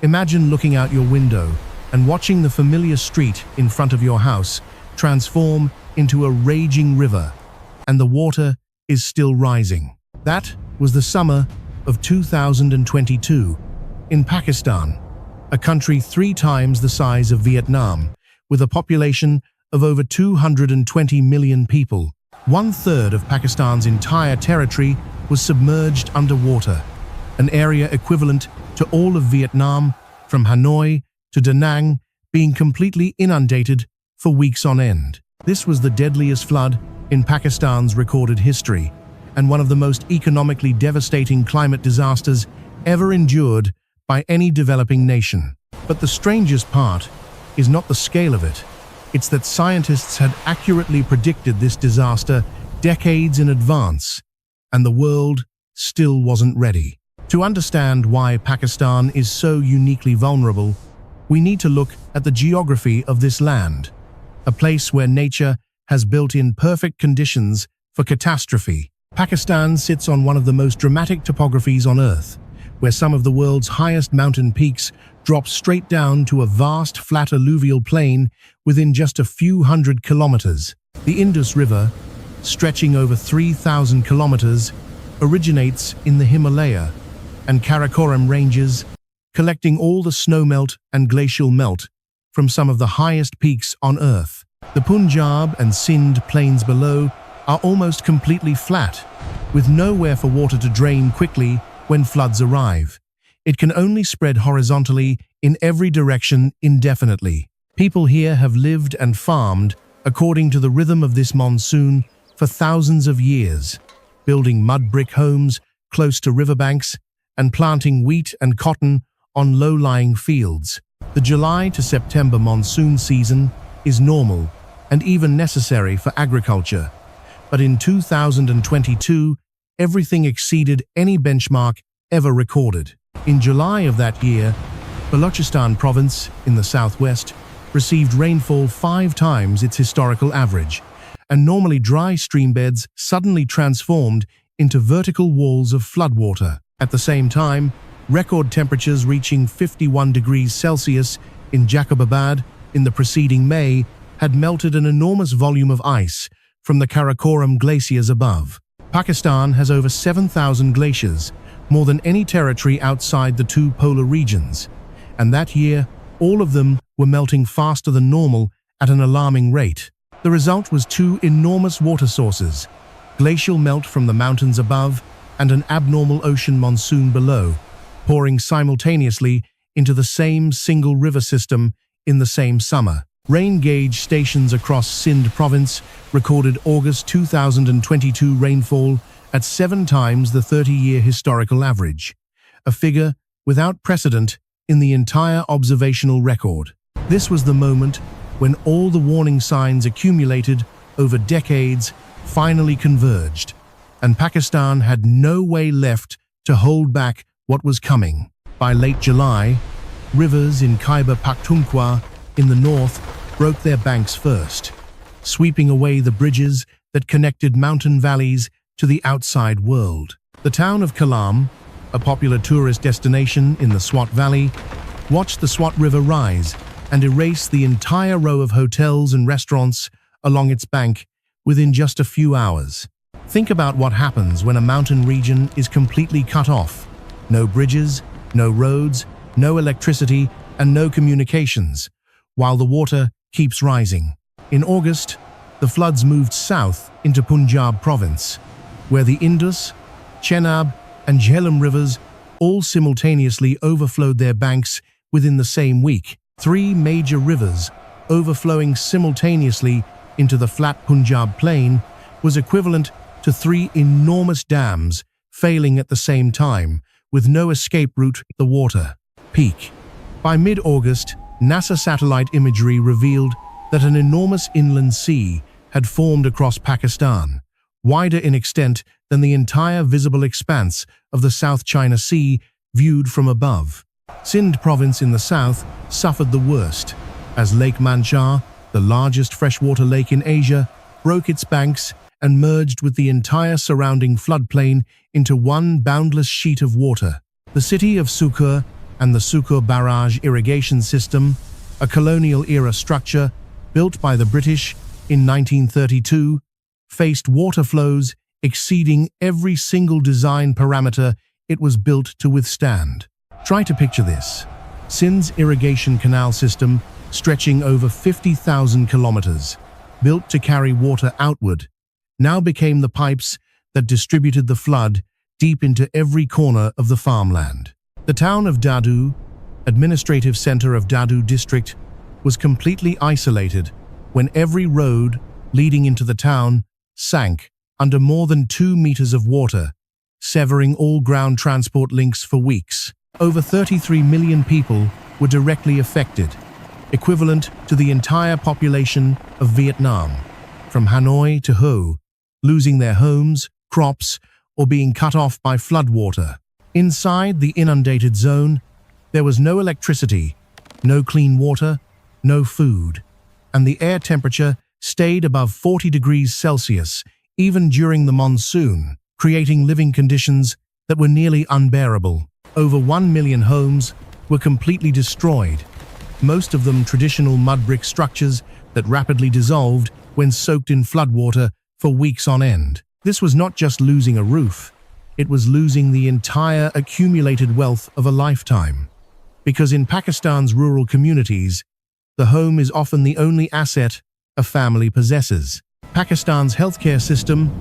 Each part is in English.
Imagine looking out your window and watching the familiar street in front of your house transform into a raging river, and the water is still rising. That was the summer of 2022 in Pakistan, a country 3 times the size of Vietnam, with a population of over 220 million people. 1/3 of Pakistan's entire territory was submerged underwater, an area equivalent to all of Vietnam, from Hanoi to Da Nang, being completely inundated for weeks on end. This was the deadliest flood in Pakistan's recorded history, and one of the most economically devastating climate disasters ever endured by any developing nation. But the strangest part is not the scale of it. It's that scientists had accurately predicted this disaster decades in advance, and the world still wasn't ready. To understand why Pakistan is so uniquely vulnerable, we need to look at the geography of this land, a place where nature has built in perfect conditions for catastrophe. Pakistan sits on one of the most dramatic topographies on Earth, where some of the world's highest mountain peaks drop straight down to a vast flat alluvial plain within just a few hundred kilometers. The Indus River, stretching over 3,000 kilometers, originates in the Himalaya and Karakoram ranges, collecting all the snowmelt and glacial melt from some of the highest peaks on Earth. The Punjab and Sindh plains below are almost completely flat, with nowhere for water to drain quickly when floods arrive. It can only spread horizontally in every direction indefinitely. People here have lived and farmed according to the rhythm of this monsoon for thousands of years, building mud brick homes close to riverbanks and planting wheat and cotton on low-lying fields. The July to September monsoon season is normal and even necessary for agriculture. But in 2022, everything exceeded any benchmark ever recorded. In July of that year, Balochistan province in the southwest received rainfall 5 times its historical average, and normally dry streambeds suddenly transformed into vertical walls of floodwater. At the same time, record temperatures reaching 51 degrees Celsius in Jacobabad in the preceding May had melted an enormous volume of ice from the Karakoram glaciers above. Pakistan has over 7,000 glaciers, more than any territory outside the 2 polar regions, and that year, all of them were melting faster than normal at an alarming rate. The result was 2 enormous water sources, glacial melt from the mountains above and an abnormal ocean monsoon below, pouring simultaneously into the same single river system in the same summer. Rain gauge stations across Sindh province recorded August 2022 rainfall at 7 times the 30-year historical average, a figure without precedent in the entire observational record. This was the moment when all the warning signs accumulated over decades finally converged, and Pakistan had no way left to hold back what was coming. By late July, rivers in Khyber Pakhtunkhwa in the north broke their banks first, sweeping away the bridges that connected mountain valleys to the outside world. The town of Kalam, a popular tourist destination in the Swat Valley, watched the Swat River rise and erase the entire row of hotels and restaurants along its bank within just a few hours. Think about what happens when a mountain region is completely cut off. No bridges, no roads, no electricity, and no communications, while the water keeps rising. In August, the floods moved south into Punjab province, where the Indus, Chenab, and Jhelum rivers all simultaneously overflowed their banks within the same week. 3 major rivers overflowing simultaneously into the flat Punjab plain was equivalent to 3 enormous dams failing at the same time, with no escape route for the water. Peak. By mid-August, NASA satellite imagery revealed that an enormous inland sea had formed across Pakistan, wider in extent than the entire visible expanse of the South China Sea viewed from above. Sindh province in the south suffered the worst, as Lake Manchar, the largest freshwater lake in Asia, broke its banks and merged with the entire surrounding floodplain into one boundless sheet of water. The city of Sukur, and the Sukur Barrage irrigation system, a colonial-era structure built by the British in 1932, faced water flows exceeding every single design parameter it was built to withstand. Try to picture this. Sindh's irrigation canal system, stretching over 50,000 kilometers, built to carry water outward, now became the pipes that distributed the flood deep into every corner of the farmland. The town of Dadu, administrative center of Dadu district, was completely isolated when every road leading into the town sank under more than 2 meters of water, severing all ground transport links for weeks. Over 33 million people were directly affected, equivalent to the entire population of Vietnam, from Hanoi to Ho, losing their homes, crops, or being cut off by floodwater. Inside the inundated zone, there was no electricity, no clean water, no food, and the air temperature stayed above 40 degrees Celsius even during the monsoon, creating living conditions that were nearly unbearable. Over 1 million homes were completely destroyed, most of them traditional mud brick structures that rapidly dissolved when soaked in floodwater for weeks on end. This was not just losing a roof, it was losing the entire accumulated wealth of a lifetime. Because in Pakistan's rural communities, the home is often the only asset a family possesses. Pakistan's healthcare system,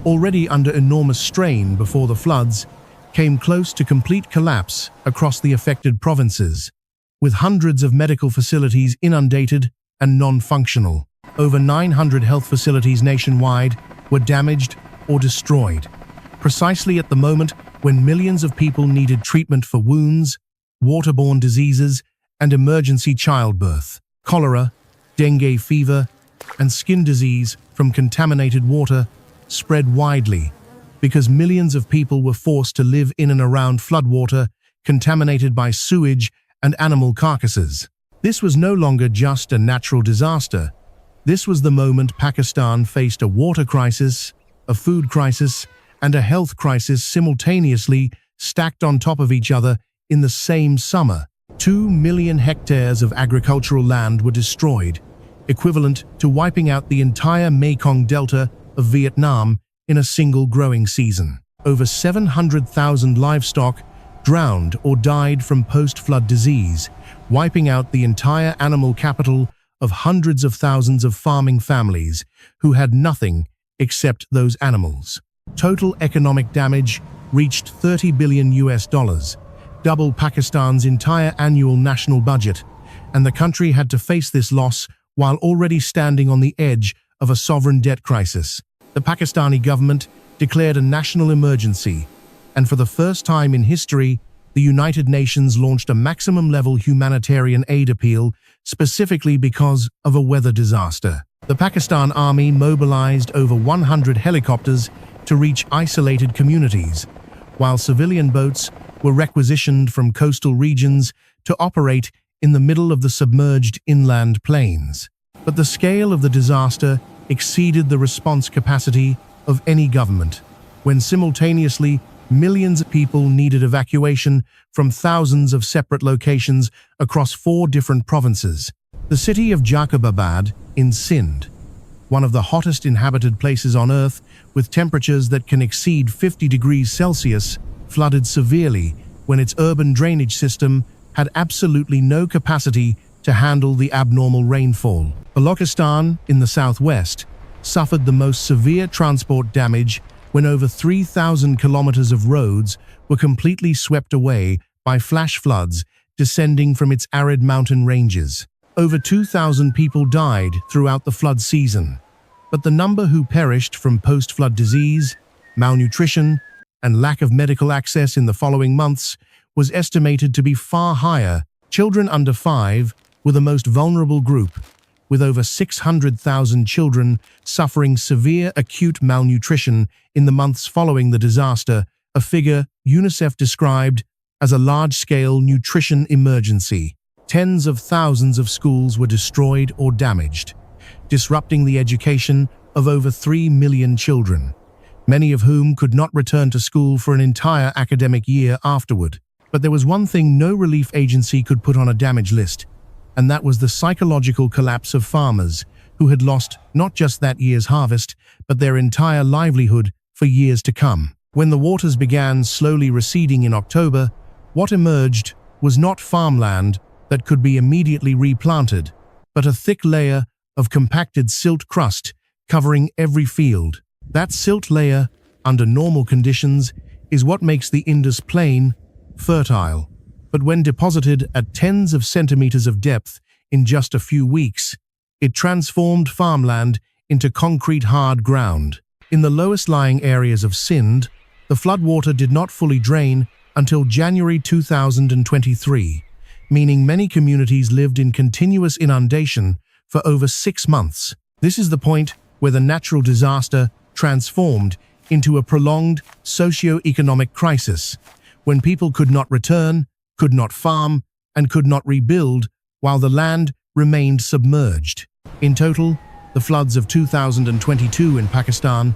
already under enormous strain before the floods, came close to complete collapse across the affected provinces, with hundreds of medical facilities inundated and non-functional. Over 900 health facilities nationwide were damaged or destroyed, precisely at the moment when millions of people needed treatment for wounds, waterborne diseases, and emergency childbirth. Cholera, dengue fever, and skin disease from contaminated water spread widely because millions of people were forced to live in and around floodwater contaminated by sewage and animal carcasses. This was no longer just a natural disaster. This was the moment Pakistan faced a water crisis, a food crisis, and a health crisis simultaneously stacked on top of each other in the same summer. 2 million hectares of agricultural land were destroyed, equivalent to wiping out the entire Mekong Delta of Vietnam in a single growing season. Over 700,000 livestock drowned or died from post-flood disease, wiping out the entire animal capital of hundreds of thousands of farming families who had nothing except those animals. Total economic damage reached $30 billion, double Pakistan's entire annual national budget, and the country had to face this loss while already standing on the edge of a sovereign debt crisis. The Pakistani government declared a national emergency, and for the first time in history, the United Nations launched a maximum-level humanitarian aid appeal specifically because of a weather disaster. The Pakistan Army mobilized over 100 helicopters to reach isolated communities, while civilian boats were requisitioned from coastal regions to operate in the middle of the submerged inland plains. But the scale of the disaster exceeded the response capacity of any government, when simultaneously millions of people needed evacuation from thousands of separate locations across 4 different provinces. The city of Jacobabad in Sindh, one of the hottest inhabited places on Earth with temperatures that can exceed 50 degrees Celsius, flooded severely when its urban drainage system had absolutely no capacity to handle the abnormal rainfall. Balochistan, in the southwest, suffered the most severe transport damage when over 3,000 kilometers of roads were completely swept away by flash floods descending from its arid mountain ranges. Over 2,000 people died throughout the flood season, but the number who perished from post-flood disease, malnutrition, and lack of medical access in the following months was estimated to be far higher. Children under 5 were the most vulnerable group, with over 600,000 children suffering severe acute malnutrition in the months following the disaster, a figure UNICEF described as a large-scale nutrition emergency. Tens of thousands of schools were destroyed or damaged, disrupting the education of over 3 million children, many of whom could not return to school for an entire academic year afterward. But there was one thing no relief agency could put on a damage list, and that was the psychological collapse of farmers who had lost not just that year's harvest, but their entire livelihood for years to come. When the waters began slowly receding in October, what emerged was not farmland that could be immediately replanted, but a thick layer of compacted silt crust covering every field. That silt layer, under normal conditions, is what makes the Indus Plain fertile. But when deposited at tens of centimeters of depth in just a few weeks, it transformed farmland into concrete hard ground. In the lowest lying areas of Sindh, the floodwater did not fully drain until January 2023, meaning many communities lived in continuous inundation for over 6 months. This is the point where the natural disaster transformed into a prolonged socio-economic crisis, when people could not return, could not farm, and could not rebuild while the land remained submerged. In total, the floods of 2022 in Pakistan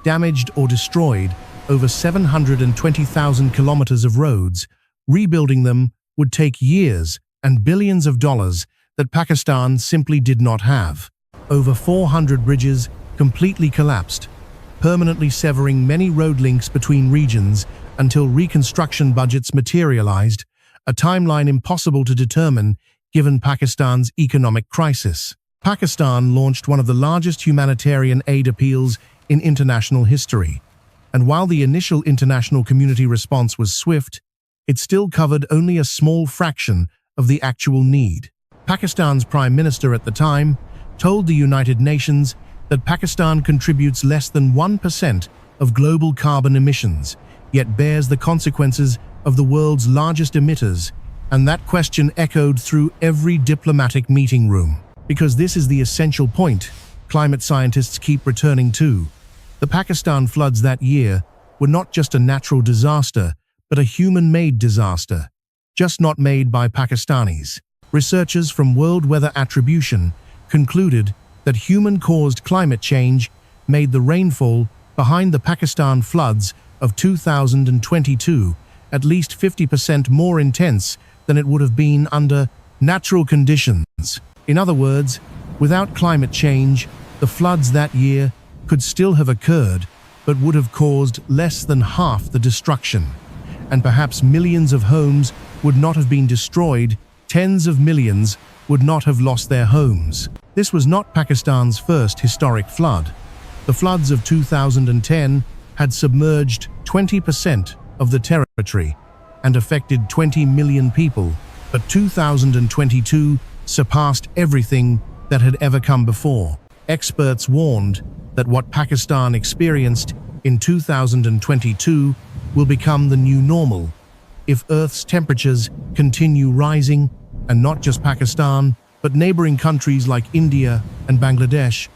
damaged or destroyed over 720,000 kilometers of roads. Rebuilding them would take years and billions of dollars that Pakistan simply did not have. Over 400 bridges completely collapsed, permanently severing many road links between regions until reconstruction budgets materialized, a timeline impossible to determine given Pakistan's economic crisis. Pakistan launched one of the largest humanitarian aid appeals in international history, and while the initial international community response was swift, it still covered only a small fraction of the actual need. Pakistan's Prime Minister at the time told the United Nations that Pakistan contributes less than 1% of global carbon emissions, yet bears the consequences of the world's largest emitters, and that question echoed through every diplomatic meeting room. Because this is the essential point climate scientists keep returning to. The Pakistan floods that year were not just a natural disaster, but a human-made disaster, just not made by Pakistanis. Researchers from World Weather Attribution concluded that human-caused climate change made the rainfall behind the Pakistan floods of 2022 at least 50% more intense than it would have been under natural conditions. In other words, without climate change, the floods that year could still have occurred, but would have caused less than half the destruction. And perhaps millions of homes would not have been destroyed, tens of millions would not have lost their homes. This was not Pakistan's first historic flood. The floods of 2010 had submerged 20% of the territory and affected 20 million people, but 2022 surpassed everything that had ever come before. Experts warned that what Pakistan experienced in 2022 will become the new normal if Earth's temperatures continue rising, and not just Pakistan, but neighboring countries like India and Bangladesh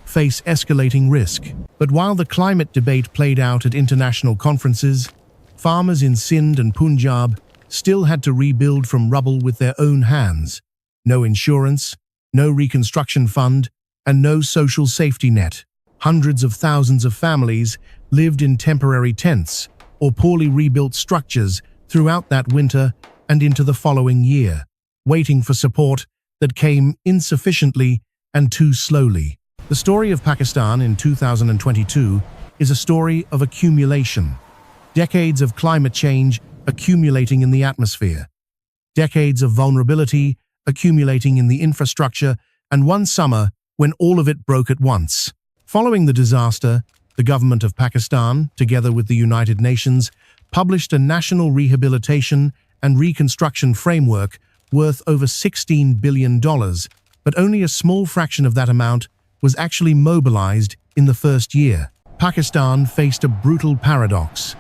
face escalating risk. But while the climate debate played out at international conferences, farmers in Sindh and Punjab still had to rebuild from rubble with their own hands. No insurance, no reconstruction fund, and no social safety net. Hundreds of thousands of families lived in temporary tents or poorly rebuilt structures throughout that winter and into the following year, waiting for support that came insufficiently and too slowly. The story of Pakistan in 2022 is a story of accumulation. Decades of climate change accumulating in the atmosphere. Decades of vulnerability accumulating in the infrastructure, and one summer when all of it broke at once. Following the disaster, the government of Pakistan, together with the United Nations, published a national rehabilitation and reconstruction framework worth over $16 billion, but only a small fraction of that amount was actually mobilized in the first year. Pakistan faced a brutal paradox.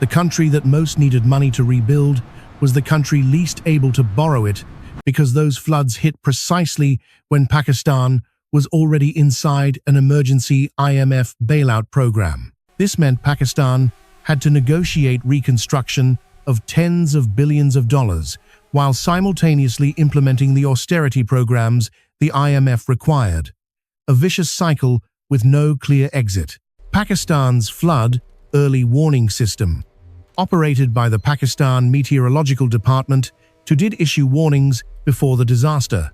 The country that most needed money to rebuild was the country least able to borrow it, because those floods hit precisely when Pakistan was already inside an emergency IMF bailout program. This meant Pakistan had to negotiate reconstruction of tens of billions of dollars, while simultaneously implementing the austerity programs the IMF required. A vicious cycle with no clear exit. Pakistan's flood early warning system, operated by the Pakistan Meteorological Department, who did issue warnings before the disaster.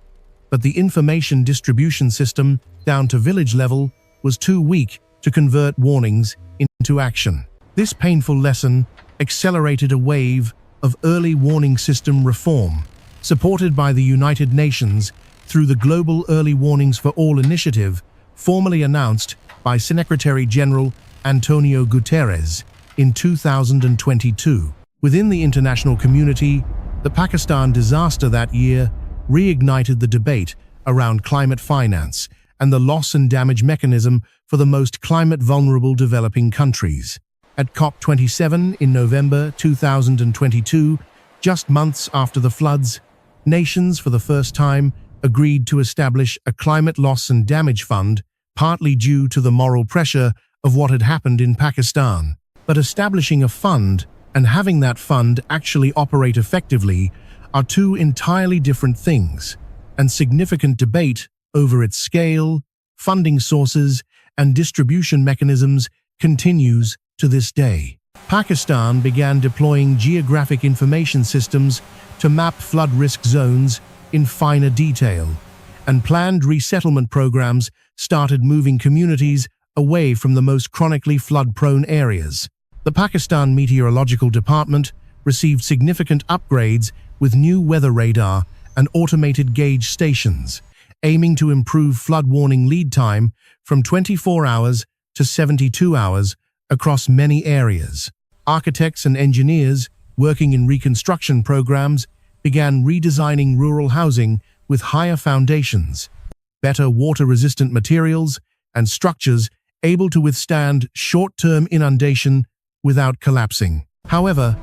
But the information distribution system, down to village level, was too weak to convert warnings into action. This painful lesson accelerated a wave of early warning system reform, supported by the United Nations through the Global Early Warnings for All initiative, formally announced by Secretary-General Antonio Guterres in 2022. Within the international community, the Pakistan disaster that year reignited the debate around climate finance and the loss and damage mechanism for the most climate-vulnerable developing countries. At COP27 in November 2022, just months after the floods, nations for the first time agreed to establish a climate loss and damage fund, partly due to the moral pressure of what had happened in Pakistan. But establishing a fund and having that fund actually operate effectively are two entirely different things, and significant debate over its scale, funding sources, and distribution mechanisms continues to this day. Pakistan began deploying geographic information systems to map flood risk zones in finer detail, and planned resettlement programs started moving communities away from the most chronically flood-prone areas. The Pakistan Meteorological Department received significant upgrades with new weather radar and automated gauge stations, aiming to improve flood warning lead time from 24 hours to 72 hours across many areas. Architects and engineers working in reconstruction programs began redesigning rural housing with higher foundations, better water-resistant materials, and structures able to withstand short-term inundation without collapsing. However,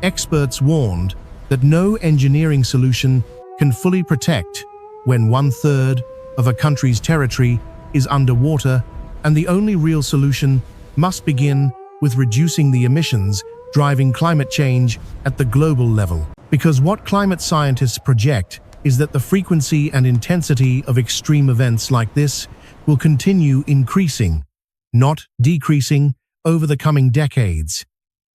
experts warned that no engineering solution can fully protect when 1/3 of a country's territory is underwater, and the only real solution must begin with reducing the emissions driving climate change at the global level. Because what climate scientists project is that the frequency and intensity of extreme events like this will continue increasing, not decreasing, over the coming decades,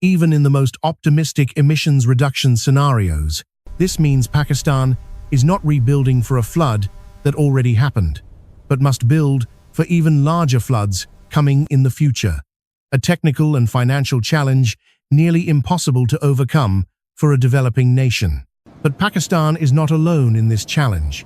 even in the most optimistic emissions reduction scenarios. This means Pakistan is not rebuilding for a flood that already happened, but must build for even larger floods coming in the future. A technical and financial challenge nearly impossible to overcome for a developing nation. But Pakistan is not alone in this challenge.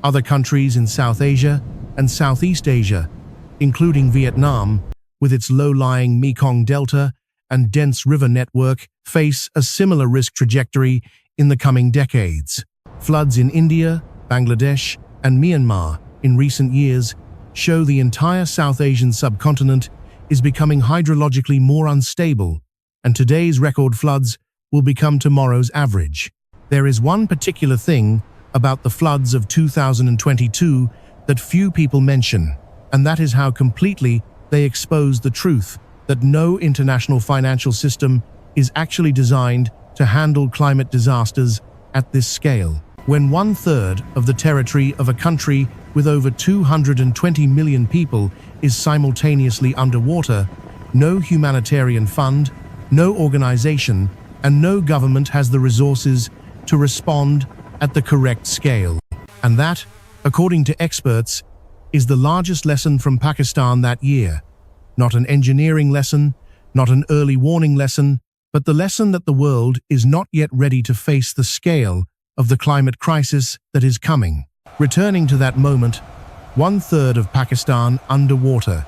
Other countries in South Asia and Southeast Asia, including Vietnam, with its low-lying Mekong Delta and dense river network, face a similar risk trajectory in the coming decades. Floods in India, Bangladesh, and Myanmar in recent years show the entire South Asian subcontinent is becoming hydrologically more unstable, and today's record floods will become tomorrow's average. There is one particular thing about the floods of 2022 that few people mention, and that is how completely they expose the truth that no international financial system is actually designed to handle climate disasters at this scale. When 1/3 of the territory of a country with over 220 million people is simultaneously underwater, no humanitarian fund, no organization, and no government has the resources to respond at the correct scale. And that, according to experts, is the largest lesson from Pakistan that year. Not an engineering lesson, not an early warning lesson, but the lesson that the world is not yet ready to face the scale of the climate crisis that is coming. Returning to that moment, 1/3 of Pakistan underwater,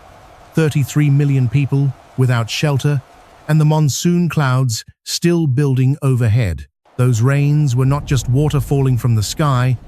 33 million people without shelter, and the monsoon clouds still building overhead. Those rains were not just water falling from the sky,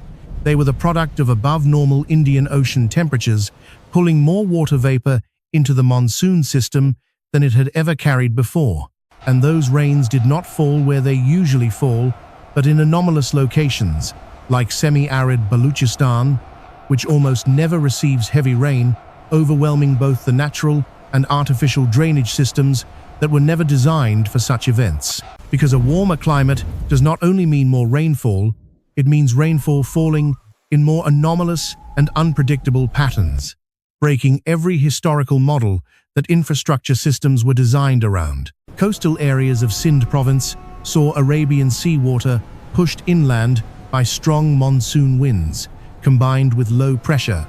they were the product of above-normal Indian Ocean temperatures, pulling more water vapor into the monsoon system than it had ever carried before. And those rains did not fall where they usually fall, but in anomalous locations, like semi-arid Baluchistan, which almost never receives heavy rain, overwhelming both the natural and artificial drainage systems that were never designed for such events. Because a warmer climate does not only mean more rainfall, it means rainfall falling in more anomalous and unpredictable patterns, breaking every historical model that infrastructure systems were designed around. Coastal areas of Sindh province saw Arabian seawater pushed inland by strong monsoon winds, combined with low pressure,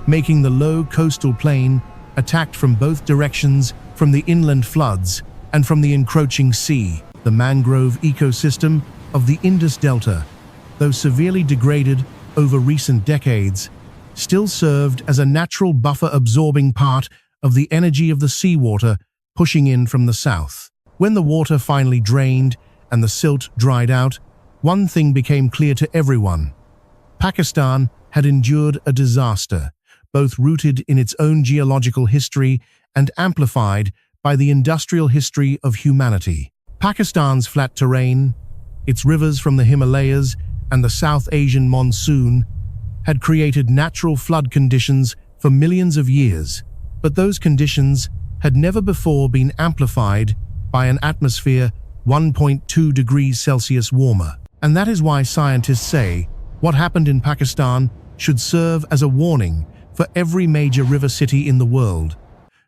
making the low coastal plain attacked from both directions, from the inland floods and from the encroaching sea. The mangrove ecosystem of the Indus Delta, though severely degraded over recent decades, still served as a natural buffer, absorbing part of the energy of the seawater pushing in from the south. When the water finally drained and the silt dried out, one thing became clear to everyone. Pakistan had endured a disaster, both rooted in its own geological history and amplified by the industrial history of humanity. Pakistan's flat terrain, its rivers from the Himalayas, and the South Asian monsoon had created natural flood conditions for millions of years, but those conditions had never before been amplified by an atmosphere 1.2 degrees Celsius warmer. And that is why scientists say what happened in Pakistan should serve as a warning for every major river city in the world,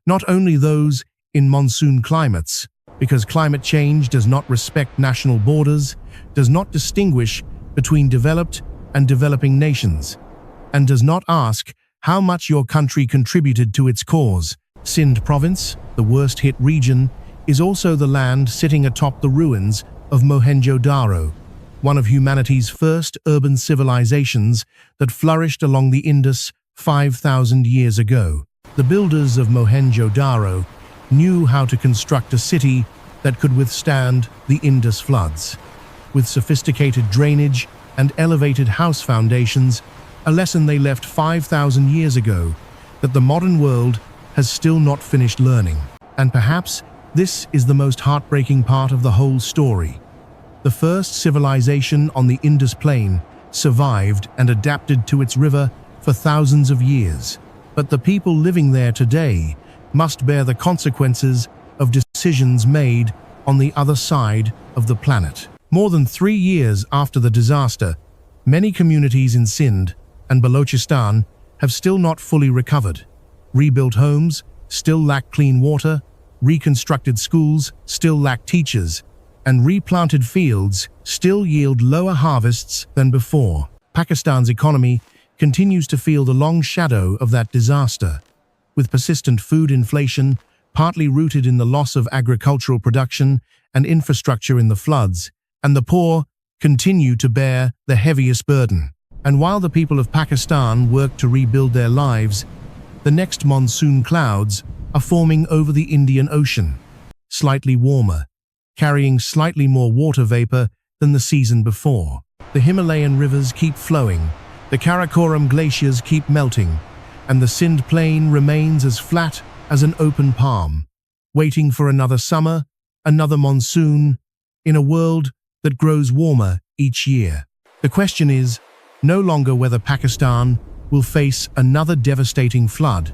not only those in monsoon climates, because climate change does not respect national borders, does not distinguish between developed and developing nations, and does not ask how much your country contributed to its cause. Sindh province, the worst-hit region, is also the land sitting atop the ruins of Mohenjo-Daro, one of humanity's first urban civilizations that flourished along the Indus 5,000 years ago. The builders of Mohenjo-Daro knew how to construct a city that could withstand the Indus floods. With sophisticated drainage and elevated house foundations, a lesson they left 5,000 years ago that the modern world has still not finished learning. And perhaps this is the most heartbreaking part of the whole story. The first civilization on the Indus Plain survived and adapted to its river for thousands of years, but the people living there today must bear the consequences of decisions made on the other side of the planet. More than 3 years after the disaster, many communities in Sindh and Balochistan have still not fully recovered. Rebuilt homes still lack clean water, reconstructed schools still lack teachers, and replanted fields still yield lower harvests than before. Pakistan's economy continues to feel the long shadow of that disaster, with persistent food inflation, partly rooted in the loss of agricultural production and infrastructure in the floods, and the poor continue to bear the heaviest burden. And while the people of Pakistan work to rebuild their lives, the next monsoon clouds are forming over the Indian Ocean, slightly warmer, carrying slightly more water vapor than the season before. The Himalayan rivers keep flowing, the Karakoram glaciers keep melting, and the Sindh plain remains as flat as an open palm, waiting for another summer, another monsoon, in a world that grows warmer each year. The question is no longer whether Pakistan will face another devastating flood,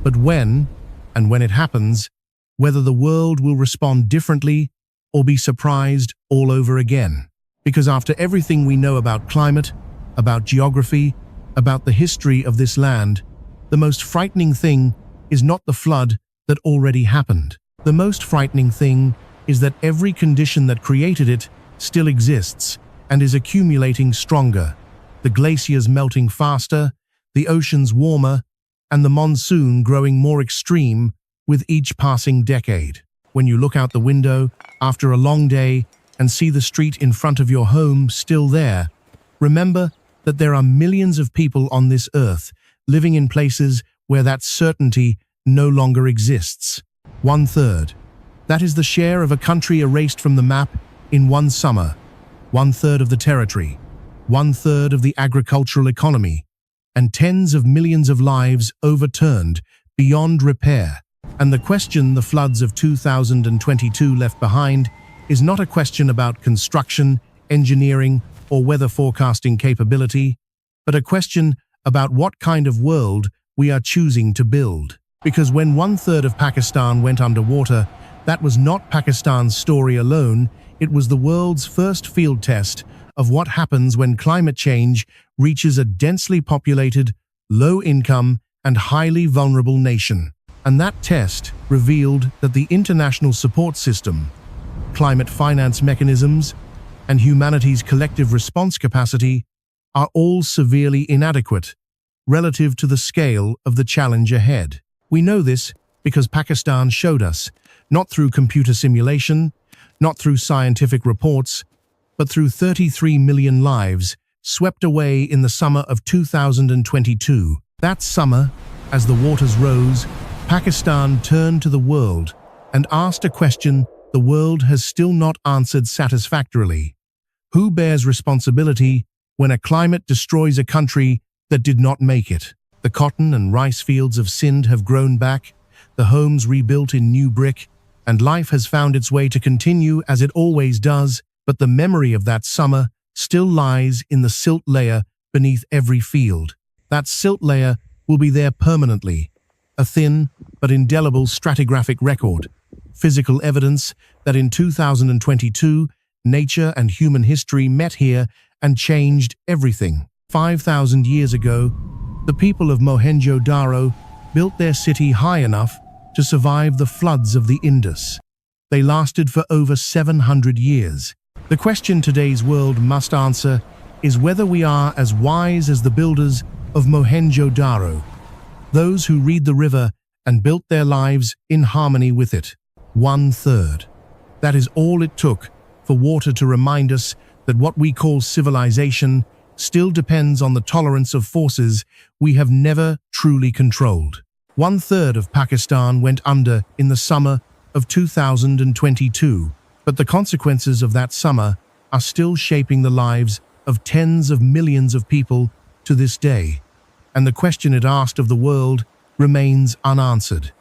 but when, and when it happens, whether the world will respond differently or be surprised all over again. Because after everything we know about climate, about geography, about the history of this land, the most frightening thing is not the flood that already happened. The most frightening thing is that every condition that created it still exists and is accumulating stronger. The glaciers melting faster, the oceans warmer, and the monsoon growing more extreme with each passing decade. When you look out the window after a long day and see the street in front of your home still there, remember that there are millions of people on this earth living in places where that certainty no longer exists. 1/3. That is the share of a country erased from the map in one summer. 1/3 of the territory. 1/3 of the agricultural economy. And tens of millions of lives overturned beyond repair. And the question the floods of 2022 left behind is not a question about construction, engineering, or weather forecasting capability, but a question about what kind of world we are choosing to build. Because when 1/3 of Pakistan went underwater, that was not Pakistan's story alone, it was the world's first field test of what happens when climate change reaches a densely populated, low-income, and highly vulnerable nation. And that test revealed that the international support system, climate finance mechanisms, and humanity's collective response capacity are all severely inadequate relative to the scale of the challenge ahead. We know this because Pakistan showed us, not through computer simulation, not through scientific reports, but through 33 million lives swept away in the summer of 2022. That summer, as the waters rose, Pakistan turned to the world and asked a question the world has still not answered satisfactorily. Who bears responsibility when a climate destroys a country that did not make it? The cotton and rice fields of Sindh have grown back, the homes rebuilt in new brick, and life has found its way to continue as it always does, but the memory of that summer still lies in the silt layer beneath every field. That silt layer will be there permanently, a thin but indelible stratigraphic record, physical evidence that in 2022, nature and human history met here and changed everything. 5,000 years ago, the people of Mohenjo-Daro built their city high enough to survive the floods of the Indus. They lasted for over 700 years. The question today's world must answer is whether we are as wise as the builders of Mohenjo-Daro, those who read the river and built their lives in harmony with it. 1/3. That is all it took for water to remind us that what we call civilization still depends on the tolerance of forces we have never truly controlled. 1/3 of Pakistan went under in the summer of 2022, but the consequences of that summer are still shaping the lives of tens of millions of people to this day, and the question it asked of the world remains unanswered.